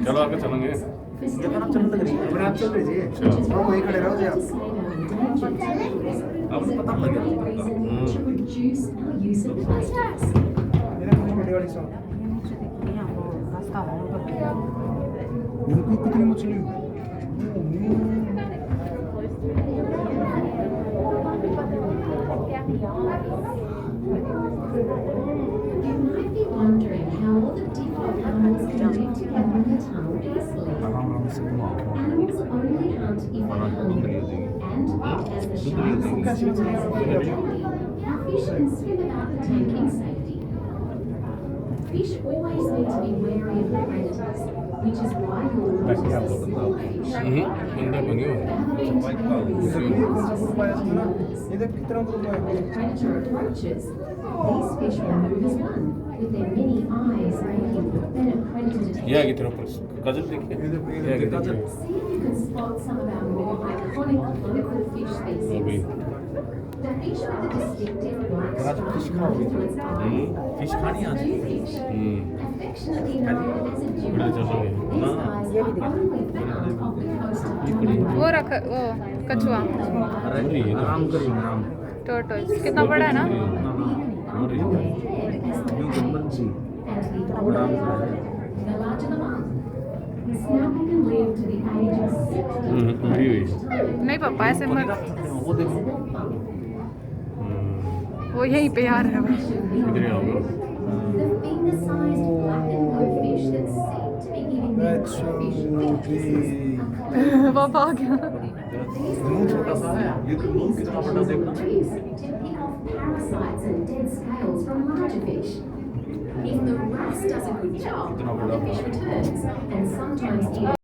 चलो आगे चलेंगे। ये तरफ चल रही है, अब आप चल रही है। अच्छा। वो वहीं खड़े रहो जी आप। आपको पता लग गया। मेरा कुछ बड़ी वाली सॉन्ग। उनको कितनी मछली? You might be wondering how all the different animals can live together in a tunnel peacefully. Animals only hunt if they're hungry, and as the sharks and stingrays are fed daily, our fish can swim about the tank in safety. Fish always need to be wary of predators, which is why you'll notice the small fish बंदा बनियो। have been tamed with ये कौन सा group आया था ना? ये देख कितना ग्रुप आया। when a predator approaches. These fish will move as one, with their many eyes making then a predator detection. ये आगे तरफ गजल देखिए। ये आगे देखिए। See if you can spot some of our more iconic local fish अभी। species. The fish with the distinctive black stripes onto its body fish is the jewfish, affectionately known as a बड़ा jewfish. चलो ये। These ना। guys are only found off the coast of Dominican. वो रख वो कछुआ आराम करिए आराम। टोटोस कितना बड़ा है ना। New government ji. And the older they are, the larger the month. Snapping can live to the age of 60. मरी हुई। नहीं पापा ऐसे मत, वो देखो। वो यहीं पे यार है। इधर आओ। The finger-sized black and blue fish that seem to be giving the That's so fish big. पापा आ गया। मुंह छोटा सा है। ये तो मुंह कितना बड़ा देखना। to pick off parasites and dead scales from larger fish. If the wrasse does a good job, the fish returns,